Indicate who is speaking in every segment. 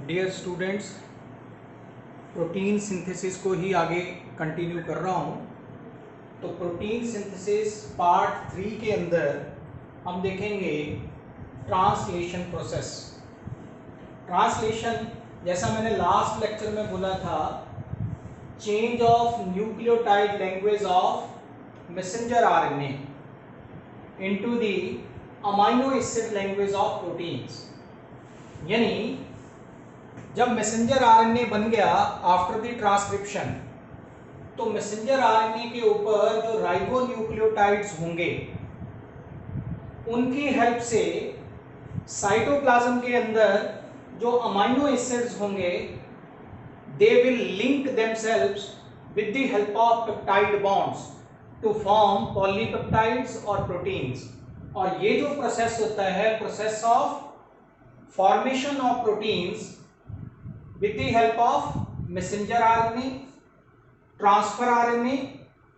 Speaker 1: Dear students, protein synthesis को ही आगे continue कर रहा हूँ। तो प्रोटीन सिंथेसिस पार्ट 3 के अंदर हम देखेंगे ट्रांसलेशन प्रोसेस। ट्रांसलेशन, जैसा मैंने लास्ट लेक्चर में बोला था, change of nucleotide language of messenger RNA into the amino acid language of proteins. यानी जब मैसेंजर आरएनए बन गया आफ्टर द ट्रांसक्रिप्शन, तो मैसेंजर आरएनए के ऊपर जो राइबोन्यूक्लियोटाइड्स होंगे उनकी हेल्प से साइटोप्लाज्म के अंदर जो अमाइनो एसिड्स होंगे they will link themselves with the help of peptide bonds to form polypeptides और प्रोटीन्स। और ये जो प्रोसेस होता है, process of formation of proteins with the help of messenger RNA, transfer RNA,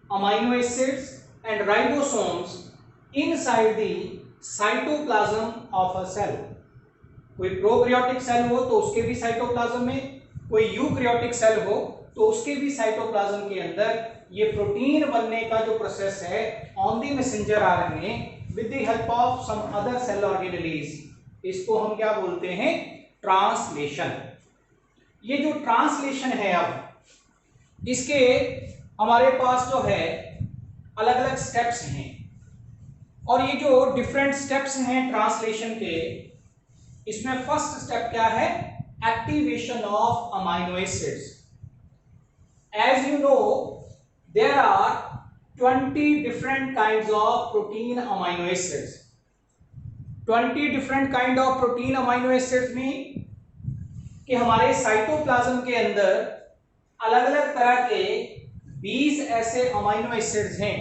Speaker 1: amino acids and ribosomes inside the cytoplasm of a cell। कोई prokaryotic cell हो तो उसके भी साइटोप्लाज्म में, कोई यूकैरियोटिक सेल हो तो उसके भी साइटोप्लाज्म के अंदर ये प्रोटीन बनने का जो प्रोसेस है on the messenger RNA with the help of some other cell organelles, इसको हम क्या बोलते हैं? ट्रांसलेशन। ये जो ट्रांसलेशन है, अब इसके हमारे पास जो है अलग अलग स्टेप्स हैं, और ये जो डिफरेंट स्टेप्स हैं ट्रांसलेशन के, इसमें फर्स्ट स्टेप क्या है? Activation of amino acids. As you know, there are 20 different kinds of protein amino acids. 20 different kind of protein amino acids में कि हमारे साइटोप्लाज्म के अंदर अलग अलग तरह के 20 ऐसे अमाइनो एसिड्स हैं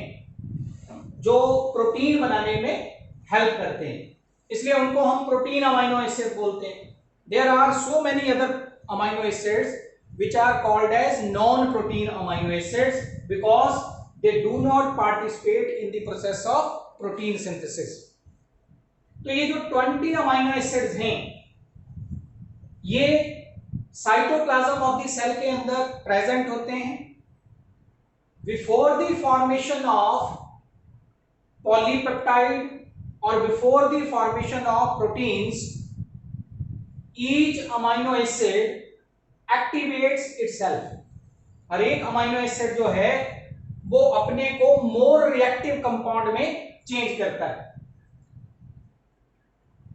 Speaker 1: जो प्रोटीन बनाने में हेल्प करते हैं, इसलिए उनको हम प्रोटीन अमाइनो एसिड बोलते हैं। There are so many other amino acids which are called as non protein amino acids because they do not participate in the process of protein synthesis। तो ये जो 20 अमाइनो एसिड्स हैं, ये cytoplasm of the cell के अंदर present होते हैं। Before the formation of polypeptide और before the formation of proteins, each amino acid activates itself. हर एक अमाइनो एसिड जो है वो अपने को मोर रिएक्टिव कंपाउंड में चेंज करता है।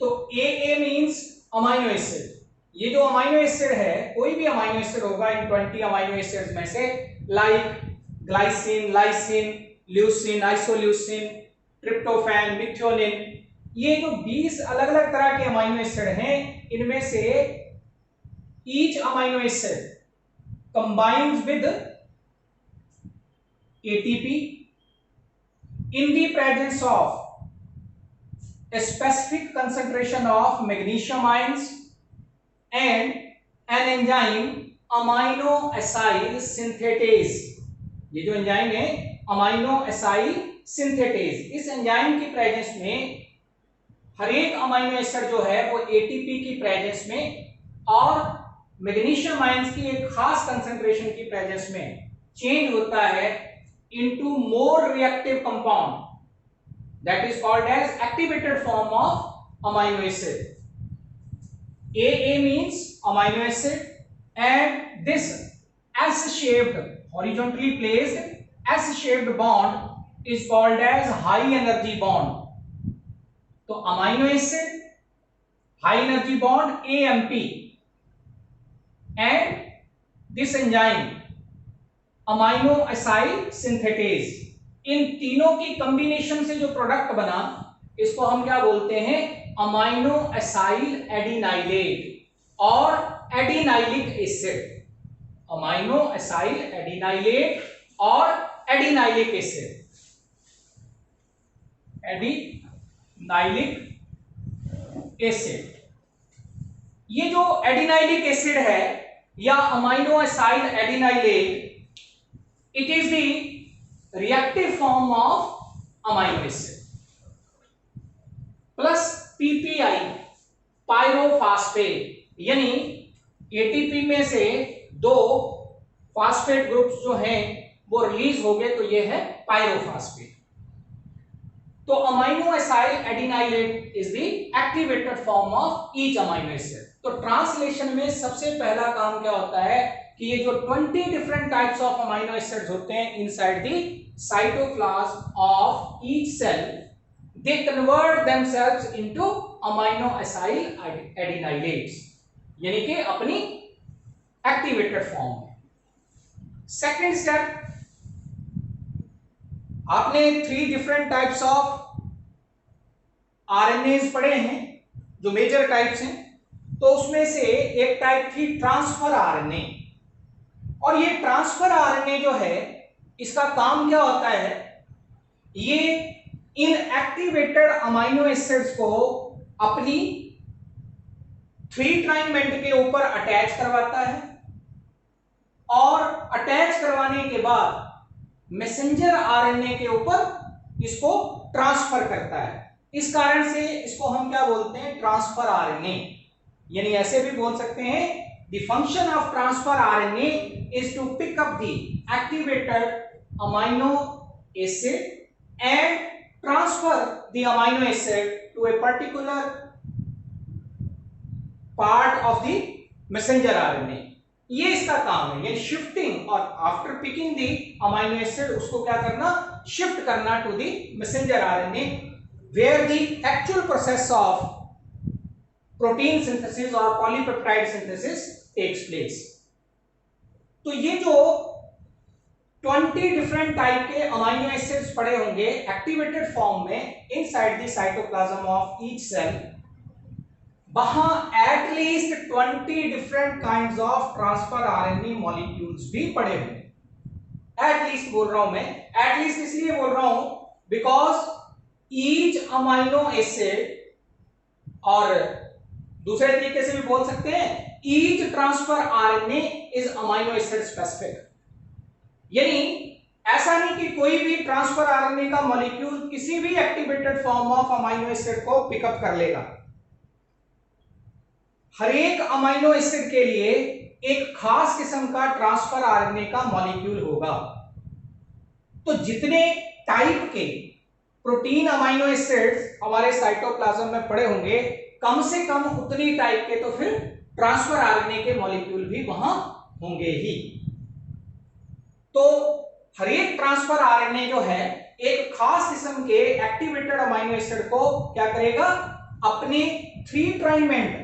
Speaker 1: तो AA मींस अमाइनो एसिड। ये जो अमाइनो एसिड है, कोई भी अमाइनो एसिड होगा इन 20 अमाइनो एसिड्स में से, like glycine, lysine, leucine, isoleucine, tryptophan, methionine, ये जो 20 अलग अलग तरह के अमाइनो एसिड हैं, इनमें से each amino acid combines with ATP in the presence of a specific concentration of magnesium ions and an enzyme amino acyl synthetase। ये जो एंजाइम है अमाइनो एसाइल सिंथेटेज, इस एंजाइम की प्रेजेंस में हर एक अमाइनो एसिड जो है वो ATP की प्रेजेंस में और मैग्नीशियम आयंस की एक खास कंसंट्रेशन की प्रेजेंस में चेंज होता है into more reactive compound that is called as activated form of amino acid. AA means amino acid, and this S-shaped, horizontally placed S-shaped bond is called as high energy bond। तो amino acid, high energy bond AMP, and this enzyme amino acyl synthetase, इन तीनों की combination से जो product बना, इसको हम क्या बोलते हैं? अमाइनो एसाइल एडिनाइलेट और adenylic acid. Amino acyl adenylate और एडिनाइलिक एसिड, एडिनाइलिक एसिड। ये जो एडिनाइलिक एसिड है या amino acyl adenylate, it is the reactive form of amino acid plus PPI, pyrophosphate, यानी एटीपी में से 2 फास्फेट ग्रुप्स जो हैं वो रिलीज हो गए, तो ये है पायरोफास्फेट। तो amino acyl adenylate is the activated form of each amino acid. तो ट्रांसलेशन में सबसे पहला काम क्या होता है कि ये जो 20 different types of amino acids होते हैं inside the cytoplasm of each cell, they convert themselves into amino acyl adenylates, यानी कि अपनी एक्टिवेटेड फॉर्म में। सेकेंड स्टेप, आपने 3 डिफरेंट टाइप्स ऑफ आरएनएज पढ़े हैं जो मेजर टाइप्स हैं, तो उसमें से एक टाइप थी ट्रांसफर आरएनए। और ये ट्रांसफर आरएनए जो है इसका काम क्या होता है, ये इनएक्टिवेटेड अमाइनो एसिड्स को अपनी 3' एंड के ऊपर अटैच करवाता है और अटैच करवाने के बाद मैसेंजर आरएनए के ऊपर इसको ट्रांसफर करता है। इस कारण से इसको हम क्या बोलते हैं, ट्रांसफर आरएनए। यानी ऐसे भी बोल सकते हैं, the function of transfer RNA is to pick up the activated amino acid and transfer the amino acid to a particular part of the messenger RNA. ये इसका काम है, ये शिफ्टिंग, और after picking the amino acid उसको क्या करना, shift करना to the messenger RNA, where the actual process of protein synthesis और पॉलीपेप्टाइड सिंथेसिस टेक्स प्लेस। तो ये जो 20 डिफरेंट टाइप के अमाइनो एसिड्स पड़े होंगे एक्टिवेटेड फॉर्म में inside the cytoplasm of each cell, वहां at least 20 different kinds of transfer RNA molecules भी पड़े हुए। एटलीस्ट बोल रहा हूं मैं, एटलीस्ट इसलिए बोल रहा हूं बिकॉज ईच अमाइनो एसिड, और दूसरे तरीके से भी बोल सकते हैं each transfer RNA is amino acid specific. यानी ऐसा नहीं कि कोई भी ट्रांसफर आरएनए का मॉलिक्यूल किसी भी activated form of amino acid को पिकअप कर लेगा। हर एक अमाइनो एसिड के लिए एक खास किस्म का ट्रांसफर आरएनए का मॉलिक्यूल होगा। तो जितने टाइप के प्रोटीन अमाइनो एसिड्स हमारे साइटोप्लाज्म में पड़े होंगे, कम से कम उतनी टाइप के तो फिर ट्रांसफर आरएनए के मॉलिक्यूल भी वहां होंगे ही। तो हर एक ट्रांसफर आरएनए जो है एक खास किस्म के एक्टिवेटेड अमाइनो एसिड को क्या करेगा, अपने 3' एंड,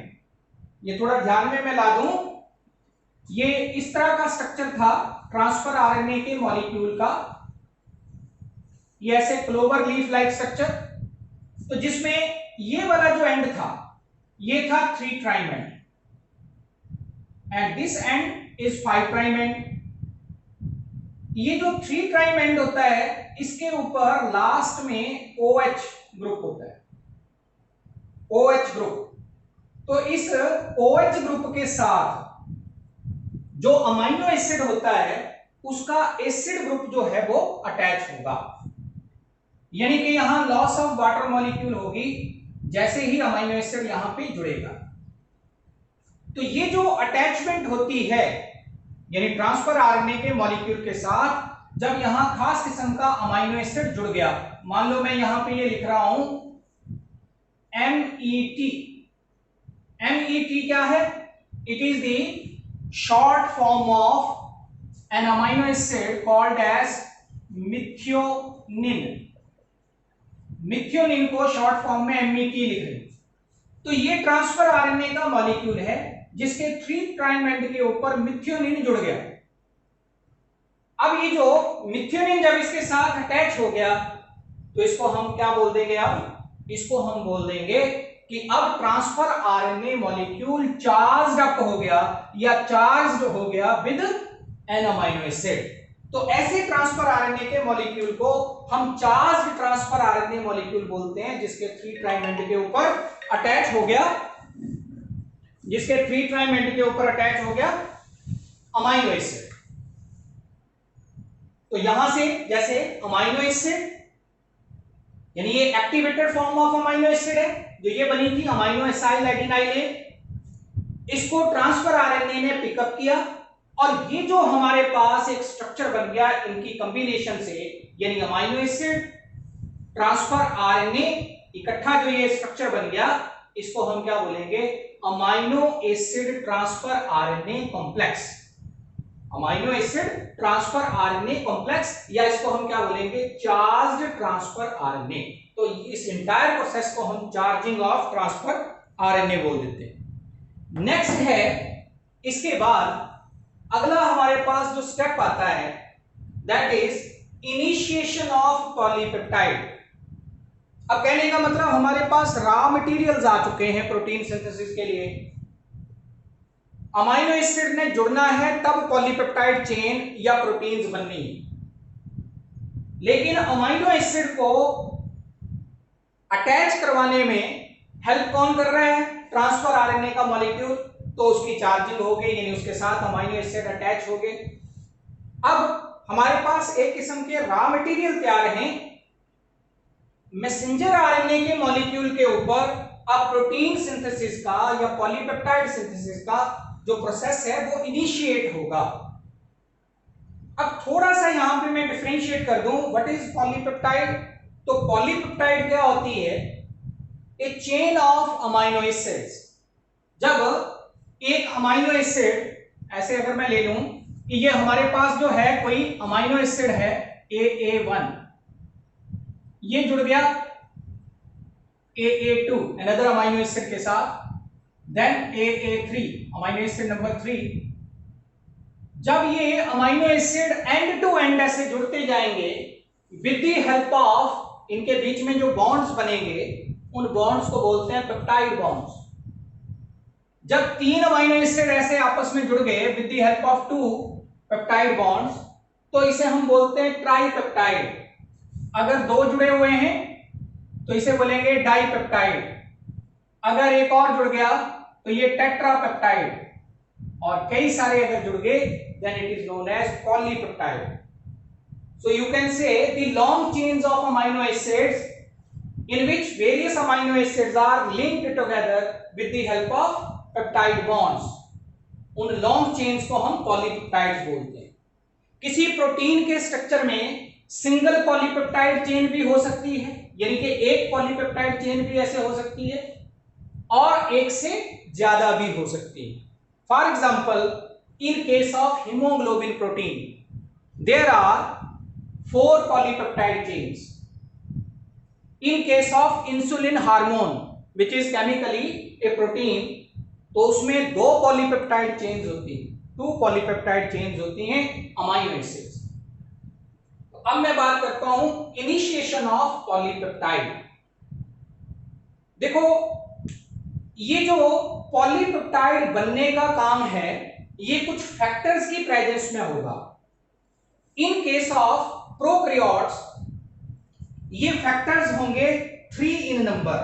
Speaker 1: ये थोड़ा ध्यान में मैं ला दूं, ये इस तरह का स्ट्रक्चर था ट्रांसफर आरएनए के मॉलिक्यूल का, ये ऐसे क्लोवर लीफ लाइक स्ट्रक्चर। तो जिसमें ये वाला जो एंड था ये था 3' and, and this and is 5' and. ये जो 3' एंड होता है इसके ऊपर लास्ट में OH ग्रुप होता है, OH ग्रुप। तो इस OH ग्रुप के साथ जो अमाइनो एसिड होता है उसका एसिड ग्रुप जो है वो अटैच होगा, यानी कि यहां लॉस ऑफ वाटर मॉलिक्यूल होगी जैसे ही अमाइनो एसिड यहां पे जुड़ेगा। तो ये जो अटैचमेंट होती है, यानी ट्रांसफर आरएनए के मॉलिक्यूल के साथ जब यहां खास किस्म का अमाइनो एसिड जुड़ गया, मान लो मैं यहां पे ये लिख रहा हूं MET। MET क्या है, it is the short form of an amino acid called as methionine. Methionine को शॉर्ट फॉर्म में MET लिख रहे। तो ये ट्रांसफर आरएनए का मॉलिक्यूल है जिसके 3' एंड के ऊपर मिथियोनिन जुड़ गया। अब ये जो मिथियोनिन जब इसके साथ अटैच हो गया तो इसको हम क्या बोल देंगे, अब इसको हम बोल देंगे कि अब transfer RNA molecule charged up हो गया या चार्ज्ड हो गया विद एन अमाइनो एसिड। तो ऐसे ट्रांसफर आरएनए के मॉलिक्यूल को हम चार्ज्ड ट्रांसफर आरएनए मॉलिक्यूल बोलते हैं, जिसके 3' एंड के ऊपर अटैच हो गया, जिसके 3' एंड के ऊपर अटैच हो गया अमाइनो एसिड। तो यहां से जैसे अमाइनो एसिड, यानी ये activated form of amino acid है, जो ये बनी थी अमाइनो एसाइल एडिनाइलेट, इसको ट्रांसफर आरएनए ने पिकअप किया और ये जो हमारे पास एक स्ट्रक्चर बन गया इनकी कॉम्बिनेशन से, यानी अमाइनो एसिड ट्रांसफर आरएनए इकट्ठा जो ये स्ट्रक्चर बन गया, इसको हम क्या बोलेंगे? Amino acid transfer RNA complex. Amino acid transfer RNA complex, या इसको हम क्या बोलेंगे? Charged transfer RNA. तो इस इंटायर प्रोसेस को हम चार्जिंग ऑफ ट्रांसफर आरएनए बोल देते हैं। नेक्स्ट है, इसके बाद अगला हमारे पास जो स्टेप आता है that is initiation of polypeptide. अब कहने का मतलब हमारे पास रॉ मटेरियल्स आ चुके हैं प्रोटीन सिंथेसिस के लिए। अमाइनो एसिड ने जुड़ना है तब पॉलीपेप्टाइड चेन या प्रोटीन्स बननी है। लेकिन अमाइनो एसिड को अटैच करवाने में हेल्प कौन कर रहा है? ट्रांसफर आरएनए का मॉलिक्यूल। तो उसकी चार्जिंग हो गई, यानी उसके साथ अमाइनो एसिड अटैच हो गए। अब हमारे पास एक किस्म के रॉ मटेरियल तैयार हैं मैसेंजर आरएनए के मॉलिक्यूल के ऊपर। अब प्रोटीन सिंथेसिस का या पॉलीपेप्टाइड सिंथेसिस का जो प्रोसेस है वो इनिशिएट होगा। अब थोड़ा सा यहां पे मैं डिफरेंशिएट कर दूं, व्हाट इज पॉलीपेप्टाइड? तो पॉलीपेप्टाइड क्या होती है? ए चेन ऑफ अमाइनो एसिड्स। जब एक अमाइनो एसिड, ऐसे अगर मैं ले लूं कि ये हमारे पास जो है कोई अमाइनो एसिड है AA1, ये जुड़ गया AA2 अनदर अमाइनो एसिड के साथ, then AA3 amino acid number 3। जब ये amino acid end to end ऐसे जुड़ते जाएंगे विद द हेल्प ऑफ, इनके बीच में जो बॉन्ड्स बनेंगे उन बॉन्ड्स को बोलते हैं पेप्टाइड बॉन्ड्स। जब 3 अमाइनो एसिड ऐसे आपस में जुड़ गए with the help of 2 peptide bonds, तो इसे हम बोलते हैं ट्राइपेप्टाइड। अगर 2 जुड़े हुए हैं तो इसे बोलेंगे डाइपेप्टाइड। अगर एक और जुड़ गया तो ये टेट्रापेप्टाइड, और कई सारे अगर जुड़ गए then it is known as polypeptide. So you can say the long chains of amino acids in which various amino acids are linked together with the help of peptide bonds. उन long chains को हम polypeptides बोलते हैं। किसी protein के structure में single polypeptide chain भी हो सकती है, यानी कि एक पॉलीपेप्टाइड चेन भी ऐसे हो सकती है, और एक से ज्यादा भी हो सकती है। For example, in case of haemoglobin protein there are 4 polypeptide chains. In case of insulin hormone, which is chemically a protein, तो उसमें 2 polypeptide chains होती हैं, 2 polypeptide chains होती हैं अमाइनो एसिड्स। तो अब मैं बात करता हूं इनिशिएशन ऑफ पॉलीपेप्टाइड। देखो, ये जो पॉलीपेप्टाइड बनने का काम है ये कुछ फैक्टर्स की प्रेजेंस में होगा। इन केस ऑफ प्रोकैरियोट्स ये फैक्टर्स होंगे 3 in number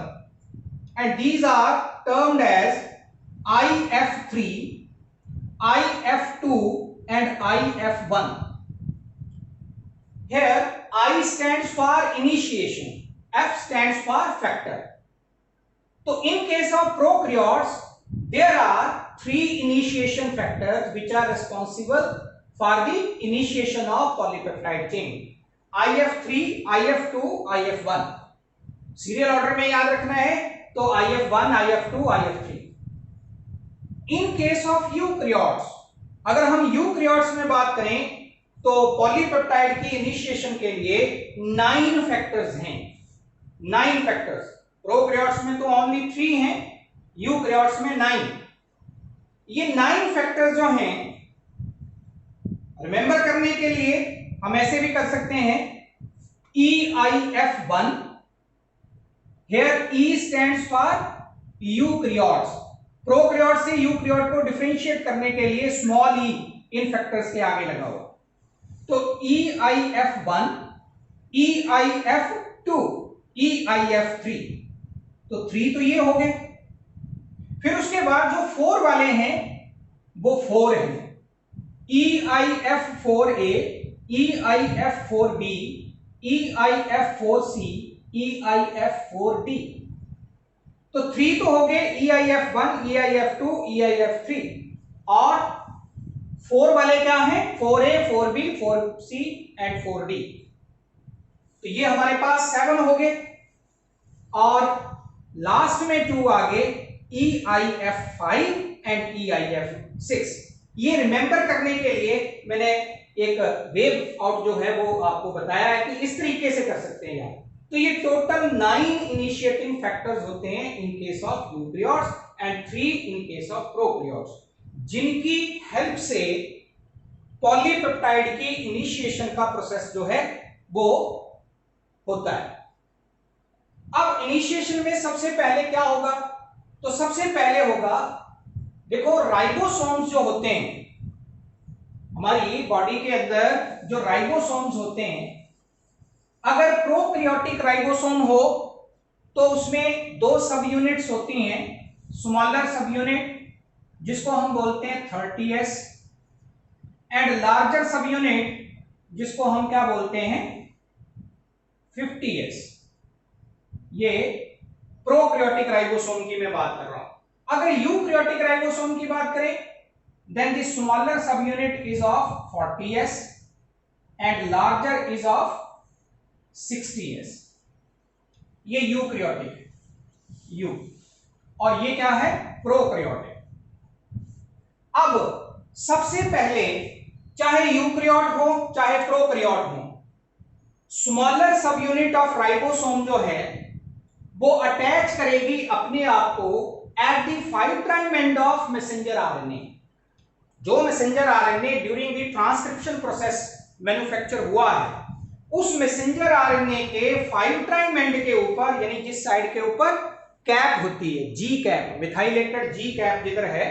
Speaker 1: and these are termed as IF3, IF2 and IF1. Here I stands for initiation, F stands for factor. So in case of prokaryotes there are 3 initiation factors which are responsible for the initiation of polypeptide chain. IF3, IF2, IF1. Serial order में याद रखना है, तो IF1, IF2, IF3. In case of eukaryotes, अगर हम eukaryotes में बात करें तो पॉलीपेप्टाइड की इनिशिएशन के लिए 9 फैक्टर्स हैं। 9 फैक्टर्स। प्रोकैरियोट्स में तो ओनली 3 हैं, यूकैरियोट्स में 9। ये 9 फैक्टर्स जो हैं रिमेंबर करने के लिए हम ऐसे भी कर सकते हैं, EIF1, here E stands for eukaryotes. Prokaryote से यूकैरियोट को डिफरेंशिएट करने के लिए स्मॉल e इन फैक्टर्स के आगे लगा हुआ। तो EIF1, EIF2, EIF3, तो 3 तो ये हो गए। फिर उसके बाद जो 4 वाले हैं वो 4 हैं, EIF4A, EIF4B, EIF4C, EIF4D। तो 3 तो हो गए EIF1, EIF2, EIF3 और 4 वाले क्या हैं? 4A, 4B, 4C and 4D। तो ये हमारे पास 7 हो गए और लास्ट में 2 आ गए EIF5 एंड EIF6। ये रिमेंबर करने के लिए मैंने एक वेव आउट जो है वो आपको बताया है कि इस तरीके से कर सकते हैं यार। तो ये टोटल 9 इनिशिएटिंग फैक्टर्स होते हैं इन case of eukaryotes and 3 in case of prokaryotes, जिनकी हेल्प से पॉलीपेप्टाइड की इनिशिएशन का प्रोसेस जो है वो होता है। अब इनिशिएशन में सबसे पहले क्या होगा? तो सबसे पहले होगा, देखो राइबोसोम्स जो होते हैं हमारी बॉडी के अंदर, जो राइबोसोम्स होते हैं, अगर प्रोकैरियोटिक राइबोसोम हो तो उसमें 2 सब यूनिट्स होती हैं। स्मॉलर सब यूनिट जिसको हम बोलते हैं 30S एंड लार्जर सब यूनिट जिसको हम क्या बोलते हैं 50S। ये प्रोकैरियोटिक राइबोसोम की मैं बात कर रहा हूं। अगर यूकैरियोटिक राइबोसोम की बात करें, then the smaller subunit is of 40S and larger is of 60S। ये यूकैरियोटिक है, यू, और ये क्या है प्रोकैरियोटिक। अब सबसे पहले चाहे यूकैरियोट हो चाहे प्रोकैरियोट हो, स्मॉलर सब यूनिट ऑफ राइबोसोम जो है वो अटैच करेगी अपने आप को at the 5 prime end of messenger RNA. जो messenger RNA during the transcription process manufacture हुआ है, उस मैसेंजर आरएनए के 5 प्राइम एंड के ऊपर, यानी जिस साइड के ऊपर कैप होती है, जी कैप, मिथाइलेटेड जी कैप जिधर है,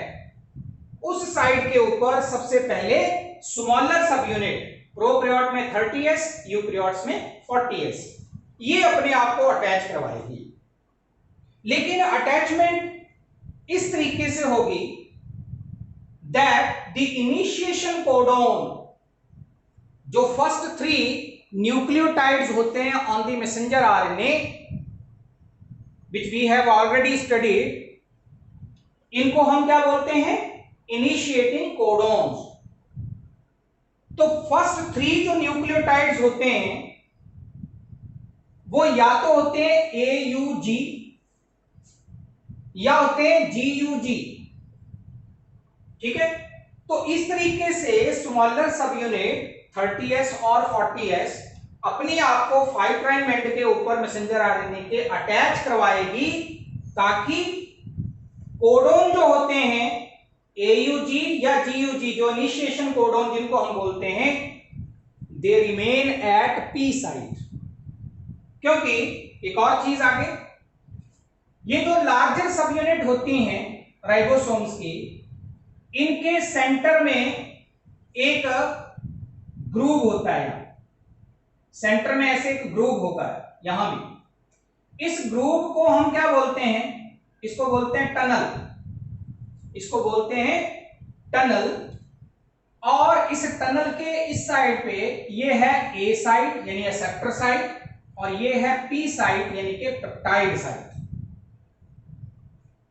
Speaker 1: उस साइड के ऊपर सबसे पहले स्मॉलर सब यूनिट, प्रोकैरियोट में 30S, यूकैरियोट्स में 40S, ये अपने आप को अटैच करवाएगी। लेकिन अटैचमेंट इस तरीके से होगी दैट द इनिशिएशन कोडोन, जो फर्स्ट 3 न्यूक्लियोटाइड्स होते हैं on the messenger RNA which we have already studied, इनको हम क्या बोलते हैं इनिशिएटिंग कोडोन्स। तो फर्स्ट 3 जो न्यूक्लियोटाइड्स होते हैं वो या तो होते हैं AUG या होते हैं GUG, ठीक है। तो इस तरीके से स्मॉलर सब यूनिट 30S और 40S अपने आप को 5 प्राइम एंड के ऊपर मैसेंजर आरएनए के अटैच करवाएगी, ताकि कोडोन जो होते हैं AUG या GUG, जो इनिशिएशन कोडोन जिनको हम बोलते हैं, they remain at P site. क्योंकि एक और चीज आगे, ये जो लार्जर सब यूनिट होती हैं राइबोसोम्स की, इनके सेंटर में एक ग्रूव होता है, सेंटर में ऐसे एक ग्रूव होगा, यहां भी। इस ग्रूव को हम क्या बोलते हैं? इसको बोलते हैं टनल, इसको बोलते हैं टनल। और इस टनल के इस साइड पे ये है A साइड यानी एक्सेप्टर साइड, और ये है P साइड यानी कि पेप्टाइड साइड।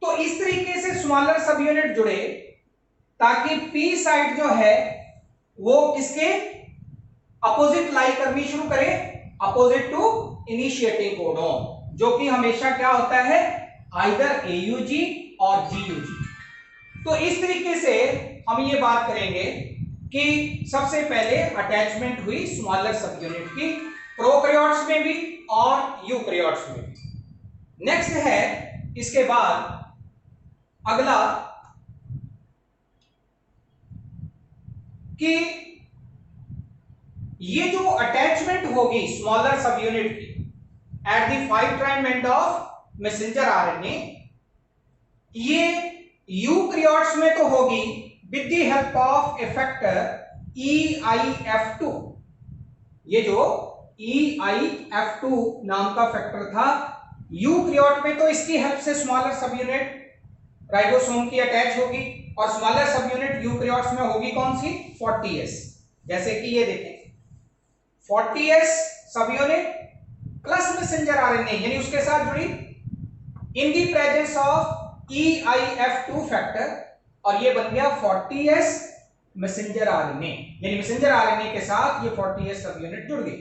Speaker 1: तो इस तरीके से स्मॉलर सब यूनिट जुड़े ताकि P साइड जो है वो किसके अपोजिट लाई करनी शुरू करे, अपोजिट टू इनिशिएटिंग कोडोन, जो कि हमेशा क्या होता है आइदर AUG और GUG। तो इस तरीके से हम ये बात करेंगे कि सबसे पहले अटैचमेंट हुई स्मॉलर सब यूनिट की, प्रोकैरियोट्स में भी और यूकैरियोट्स में भी। नेक्स्ट है इसके बाद अगला कि ये जो अटैचमेंट होगी स्मॉलर सब यूनिट की eight the 5 prime end of messenger RNA, ये यूकैरियोट्स में तो होगी with the help of effector EIF2। ये जो EIF2 नाम का फैक्टर था, यूकैरियोट में तो इसकी हेल्प से स्मॉलर सब यूनिट राइबोसोम की अटैच होगी, और स्मॉलर सब यूनिट यूकैरियोट्स में होगी कौन सी 40S। जैसे कि ये देखें 40S सब यूनिट प्लस मैसेंजर आरएनए यानी उसके साथ जुड़ी in the presence of EIF2 factor, और ये बन गया 40S मैसेंजर आरएनए, यानी मैसेंजर आरएनए के साथ ये 40S सब यूनिट जुड़ गई।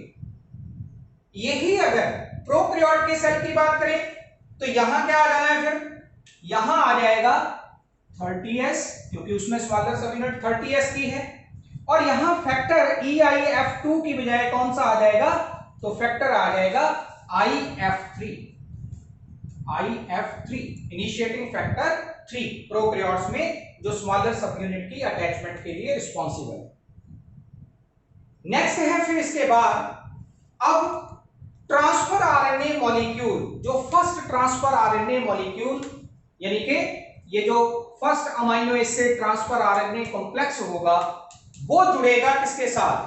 Speaker 1: यही अगर प्रोकैरियोट के सेल की बात करें तो यहां क्या आ जाना है, फिर यहां आ जाएगा 30S, क्योंकि उसमें स्मॉलर सब यूनिट 30S की है, और यहां फैक्टर EIF2 की बजाय कौन सा आ जाएगा, तो फैक्टर आ जाएगा IF3, इनिशिएटिंग फैक्टर 3 प्रोकैरियोट्स में जो स्मॉलर सब यूनिट की अटैचमेंट के लिए रिस्पॉन्सिबल है। नेक्स्ट है फिर इसके बाद अब ट्रांसफर आरएनए मॉलिक्यूल, जो फर्स्ट ट्रांसफर आरएनए मॉलिक्यूल, यानी कि ये जो first amino acid transfer RNA complex होगा, वो जुड़ेगा किसके साथ,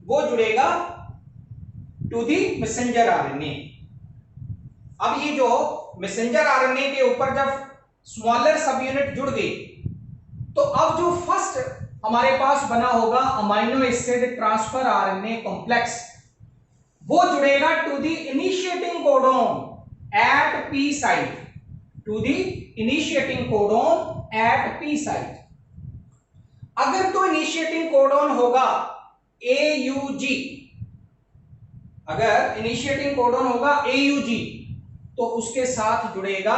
Speaker 1: वो जुड़ेगा टू दी मैसेंजर आरएनए। अब ये जो मैसेंजर आरएनए के ऊपर जब स्मॉलर सब यूनिट जुड़ गई, तो अब जो फर्स्ट हमारे पास बना होगा amino acid transfer RNA complex, वो जुड़ेगा to the initiating codon at P site, to the initiating codon at P site. अगर तो इनिशिएटिंग कोडोन होगा AUG, अगर इनिशिएटिंग कोडोन होगा AUG, तो उसके साथ जुड़ेगा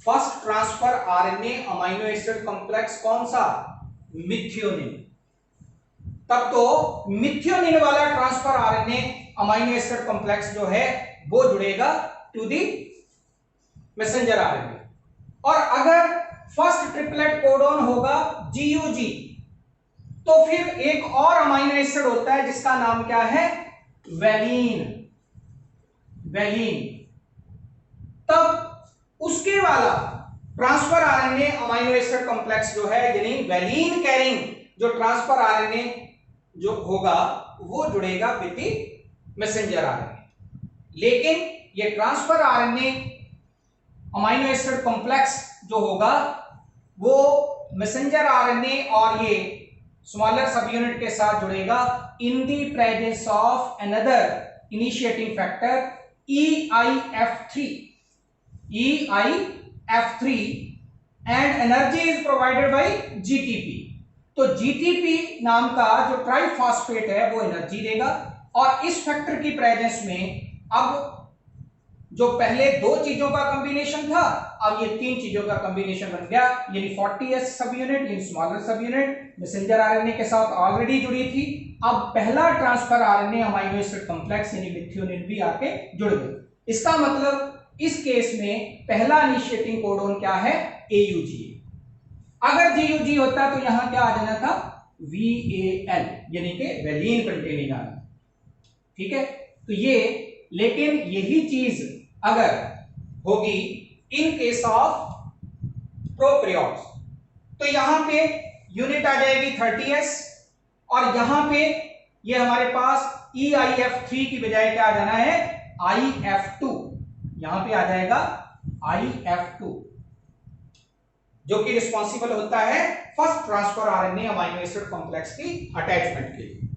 Speaker 1: first transfer RNA amino acid complex, कौन सा, मिथियोनिन। तब तो मिथियोनिन वाला transfer RNA amino acid complex जो है वो जुड़ेगा टू दी मैसेंजर आरएनए। और अगर फर्स्ट ट्रिपलेट कोडोन होगा GUG, तो फिर एक और अमाइनो एसिड होता है जिसका नाम क्या है, वैलीन। तब उसके वाला transfer RNA amino acid complex जो है, यानी वैलीन कैरिंग जो ट्रांसफर आरएनए जो होगा, वो जुड़ेगा विद द मैसेंजर आरएनए। लेकिन ये transfer RNA amino acid complex जो होगा, वो मैसेंजर आरएनए और ये स्मॉलर सब यूनिट के साथ जुड़ेगा in the presence of another initiating factor EIF3 and energy is provided by GTP। तो GTP नाम का जो ट्राइफॉस्फेट है वो एनर्जी देगा, और इस फैक्टर की प्रेजेंस में अब जो पहले दो चीजों का कॉम्बिनेशन था, अब ये तीन चीजों का कॉम्बिनेशन बन गया, यानी 40S सब यूनिट, यानी स्मॉलर सब यूनिट मैसेंजर आरएनए के साथ ऑलरेडी जुड़ी थी, अब पहला transfer RNA amino acid complex यानी मिथियोनिन भी आके जुड़ गई। इसका मतलब इस केस में पहला इनिशिएटिंग कोडोन क्या है, AUG। अगर GUG होता तो यहां क्या आ जाना था, VAL, यानी कि वैलीन कंटेनिंग आरएनए। ठीक है, तो ये, लेकिन यही चीज अगर होगी इन केस ऑफ प्रोकैरियोट्स, तो यहां पे यूनिट आ जाएगी 30S, और यहां पे ये हमारे पास EIF3 की बजाय क्या आ जाना है, IF2, यहां पे आ जाएगा IF2, जो कि रिस्पॉन्सिबल होता है first transfer RNA amino acid complex की अटैचमेंट के लिए।